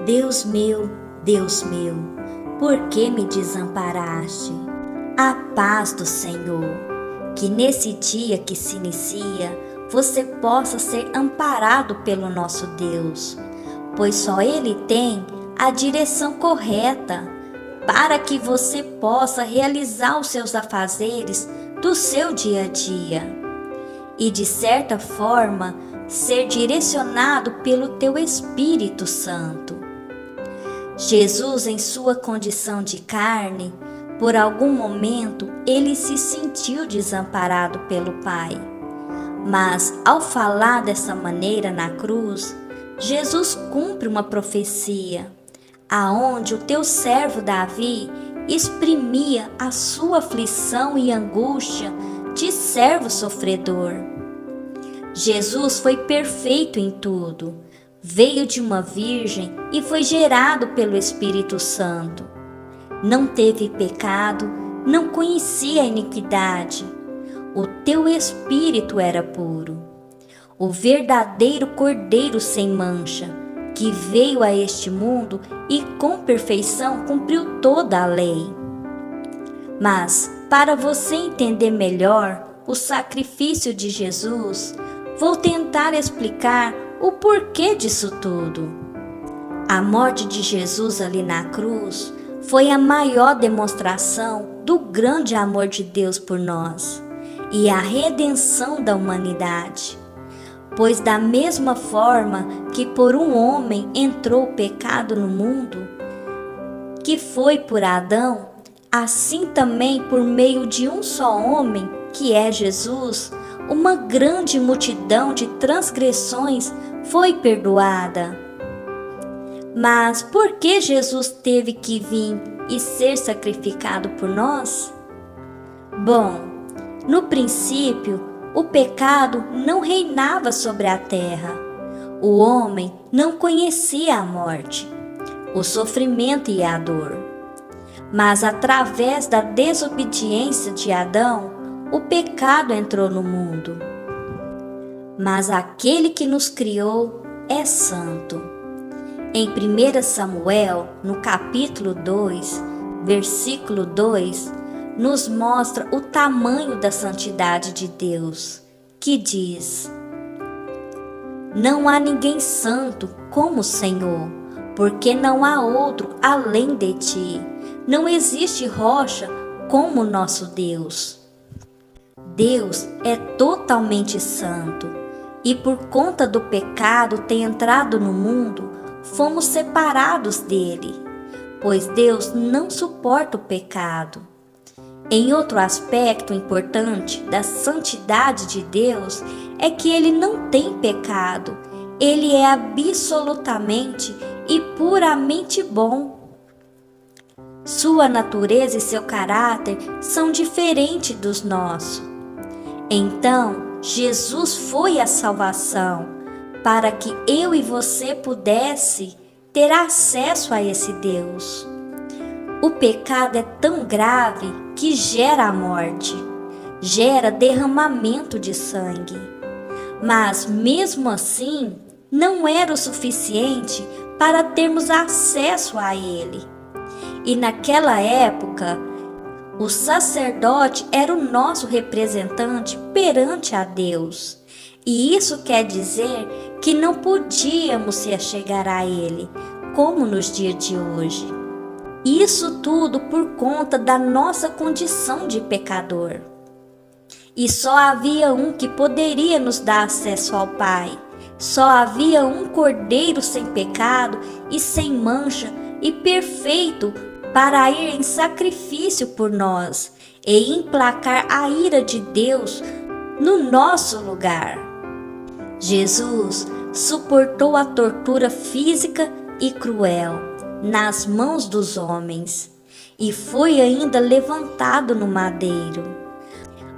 Deus meu, por que me desamparaste? A paz do Senhor, que nesse dia que se inicia, você possa ser amparado pelo nosso Deus, pois só Ele tem a direção correta para que você possa realizar os seus afazeres do seu dia a dia e, de certa forma, ser direcionado pelo teu Espírito Santo. Jesus, em sua condição de carne, por algum momento ele se sentiu desamparado pelo Pai. Mas, ao falar dessa maneira na cruz, Jesus cumpre uma profecia, aonde o teu servo Davi exprimia a sua aflição e angústia de servo sofredor. Jesus foi perfeito em tudo, veio de uma virgem e foi gerado pelo Espírito Santo. Não teve pecado, não conhecia a iniquidade. O teu espírito era puro. O verdadeiro Cordeiro sem mancha, que veio a este mundo e com perfeição cumpriu toda a lei. Mas, para você entender melhor o sacrifício de Jesus, vou tentar explicar o porquê disso tudo. A morte de Jesus ali na cruz foi a maior demonstração do grande amor de Deus por nós e a redenção da humanidade. Pois da mesma forma que por um homem entrou o pecado no mundo, que foi por Adão, assim também por meio de um só homem, que é Jesus, uma grande multidão de transgressões foi perdoada. Mas por que Jesus teve que vir e ser sacrificado por nós? Bom, no princípio, o pecado não reinava sobre a terra. O homem não conhecia a morte, o sofrimento e a dor. Mas através da desobediência de Adão, o pecado entrou no mundo. Mas aquele que nos criou é santo. Em 1 Samuel, no capítulo 2, versículo 2, nos mostra o tamanho da santidade de Deus, que diz: Não há ninguém santo como o Senhor, porque não há outro além de ti. Não existe rocha como o nosso Deus. Deus é totalmente santo, e por conta do pecado ter entrado no mundo, fomos separados dele, pois Deus não suporta o pecado. Em outro aspecto importante da santidade de Deus é que ele não tem pecado, ele é absolutamente e puramente bom. Sua natureza e seu caráter são diferentes dos nossos. Então, Jesus foi a salvação para que eu e você pudesse ter acesso a esse Deus. O pecado é tão grave que gera a morte, gera derramamento de sangue. Mas mesmo assim, não era o suficiente para termos acesso a Ele. E naquela época, o sacerdote era o nosso representante perante a Deus. E isso quer dizer que não podíamos se achegar a Ele, como nos dias de hoje. Isso tudo por conta da nossa condição de pecador. E só havia um que poderia nos dar acesso ao Pai. Só havia um Cordeiro sem pecado e sem mancha e perfeito para ir em sacrifício por nós e emplacar a ira de Deus no nosso lugar. Jesus suportou a tortura física e cruel nas mãos dos homens e foi ainda levantado no madeiro.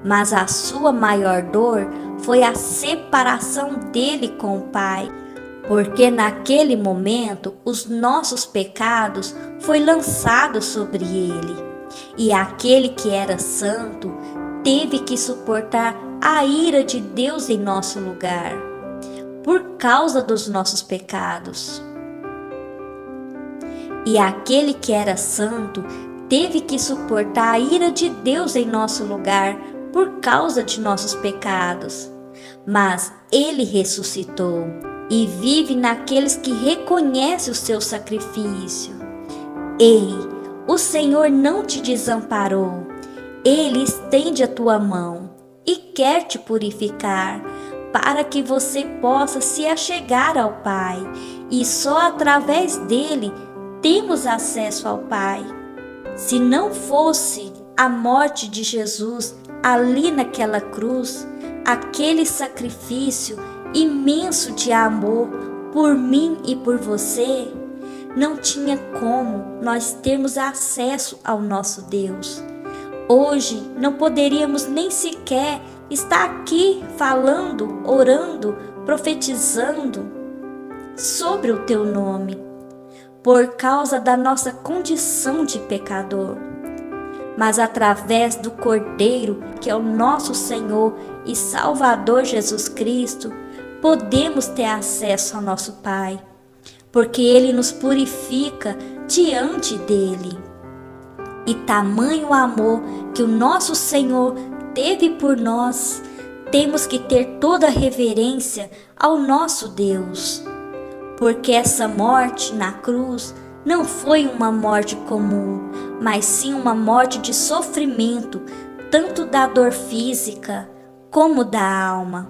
Mas a sua maior dor foi a separação dele com o Pai, porque naquele momento os nossos pecados foi lançado sobre ele, e aquele que era santo teve que suportar a ira de Deus em nosso lugar, por causa dos nossos pecados. E aquele que era santo teve que suportar a ira de Deus em nosso lugar por causa de nossos pecados. Mas ele ressuscitou e vive naqueles que reconhecem o seu sacrifício. Ei, o Senhor não te desamparou. Ele estende a tua mão e quer te purificar, para que você possa se achegar ao Pai, e só através dele temos acesso ao Pai. Se não fosse a morte de Jesus ali naquela cruz, aquele sacrifício imenso de amor por mim e por você, não tinha como nós termos acesso ao nosso Deus. Hoje não poderíamos nem sequer estar aqui falando, orando, profetizando sobre o teu nome, por causa da nossa condição de pecador. Mas através do Cordeiro, que é o nosso Senhor e Salvador Jesus Cristo, podemos ter acesso ao nosso Pai, porque Ele nos purifica diante dEle. E tamanho amor que o nosso Senhor teve por nós, temos que ter toda a reverência ao nosso Deus, porque essa morte na cruz não foi uma morte comum, mas sim uma morte de sofrimento, tanto da dor física como da alma.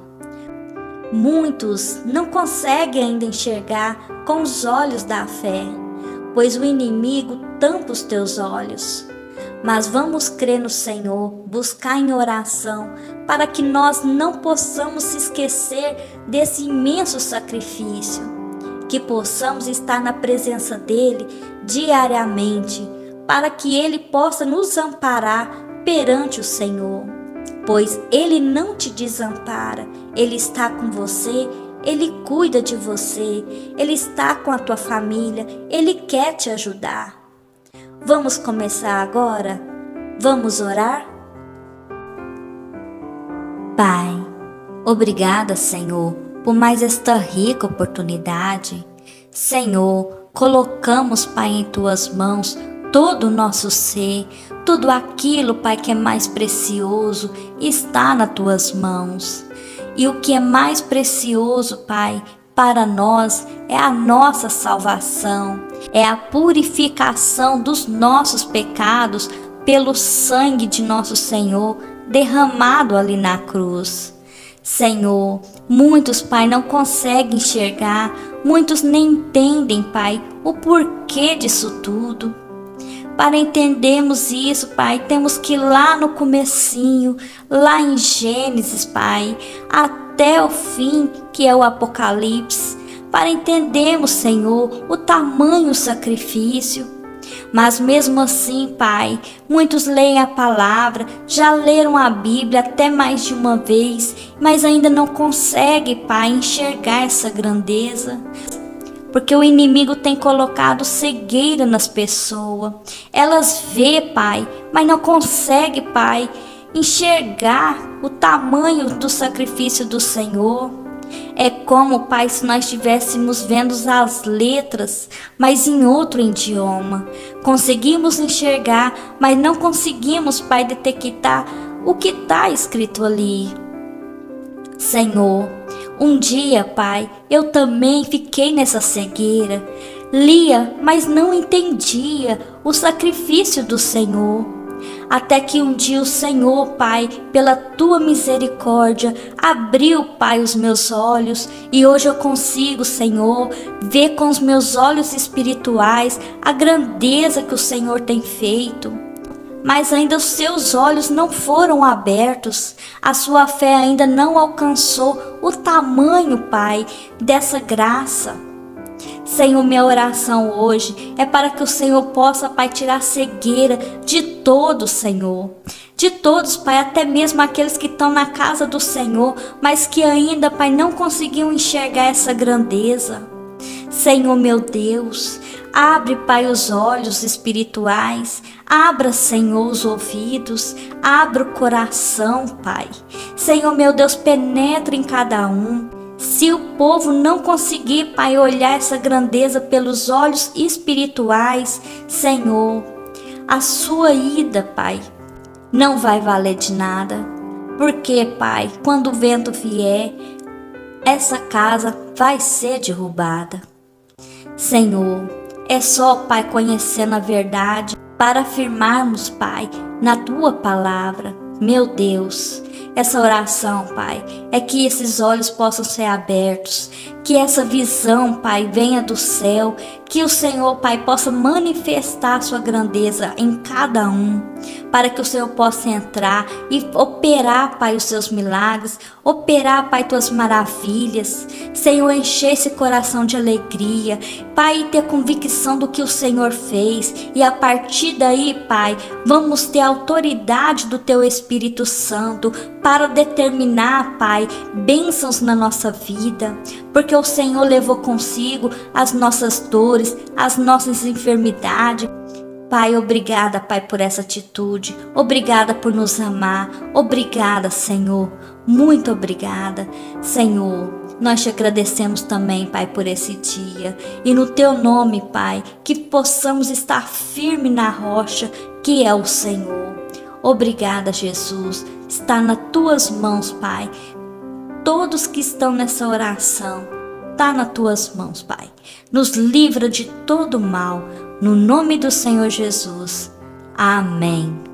Muitos não conseguem ainda enxergar com os olhos da fé, pois o inimigo tampa os teus olhos. Mas vamos crer no Senhor, buscar em oração, para que nós não possamos se esquecer desse imenso sacrifício, que possamos estar na presença dEle diariamente, para que Ele possa nos amparar perante o Senhor, pois Ele não te desampara, Ele está com você, Ele cuida de você, Ele está com a tua família, Ele quer te ajudar. Vamos começar agora? Vamos orar? Pai, obrigada, Senhor, por mais esta rica oportunidade. Senhor, colocamos, Pai, em Tuas mãos todo o nosso ser, tudo aquilo, Pai, que é mais precioso está nas Tuas mãos. E o que é mais precioso, Pai, para nós é a nossa salvação, é a purificação dos nossos pecados pelo sangue de nosso Senhor derramado ali na cruz. Senhor, muitos, Pai, não conseguem enxergar, muitos nem entendem, Pai, o porquê disso tudo. Para entendermos isso, Pai, temos que ir lá no comecinho, lá em Gênesis, Pai, até o fim, que é o Apocalipse, para entendermos, Senhor, o tamanho do sacrifício. Mas mesmo assim, Pai, muitos leem a palavra, já leram a Bíblia até mais de uma vez, mas ainda não conseguem, Pai, enxergar essa grandeza. Porque o inimigo tem colocado cegueira nas pessoas. Elas vê, Pai, mas não consegue, Pai, enxergar o tamanho do sacrifício do Senhor. É como, Pai, se nós estivéssemos vendo as letras, mas em outro idioma. Conseguimos enxergar, mas não conseguimos, Pai, detectar o que está escrito ali. Senhor, um dia, Pai, eu também fiquei nessa cegueira. Lia, mas não entendia o sacrifício do Senhor. Até que um dia o Senhor, Pai, pela Tua misericórdia, abriu, Pai, os meus olhos. E hoje eu consigo, Senhor, ver com os meus olhos espirituais a grandeza que o Senhor tem feito. Mas ainda os seus olhos não foram abertos, a sua fé ainda não alcançou o tamanho, Pai, dessa graça. Senhor, minha oração hoje é para que o Senhor possa, Pai, tirar a cegueira de todos, Senhor. De todos, Pai, até mesmo aqueles que estão na casa do Senhor, mas que ainda, Pai, não conseguiam enxergar essa grandeza. Senhor, meu Deus, abre, Pai, os olhos espirituais, abra, Senhor, os ouvidos, abra o coração, Pai. Senhor, meu Deus, penetra em cada um. Se o povo não conseguir, Pai, olhar essa grandeza pelos olhos espirituais, Senhor, a sua ida, Pai, não vai valer de nada. Porque, Pai, quando o vento vier, essa casa vai ser derrubada. Senhor, é só, Pai, conhecendo a verdade para afirmarmos, Pai, na Tua palavra. Meu Deus, essa oração, Pai, é que esses olhos possam ser abertos, que essa visão, Pai, venha do céu, que o Senhor, Pai, possa manifestar a sua grandeza em cada um, para que o Senhor possa entrar e operar, Pai, os seus milagres, operar, Pai, tuas maravilhas. Senhor, encher esse coração de alegria, Pai, e ter convicção do que o Senhor fez, e a partir daí, Pai, vamos ter a autoridade do Teu Espírito Santo para determinar, Pai, bênçãos na nossa vida, porque o Senhor levou consigo as nossas dores, as nossas enfermidades. Pai, obrigada, Pai, por essa atitude. Obrigada por nos amar. Obrigada, Senhor. Muito obrigada, Senhor. Nós te agradecemos também, Pai, por esse dia. E no Teu nome, Pai, que possamos estar firme na rocha que é o Senhor. Obrigada, Jesus. Está nas Tuas mãos, Pai. Todos que estão nessa oração, está nas Tuas mãos, Pai. Nos livra de todo mal. No nome do Senhor Jesus. Amém.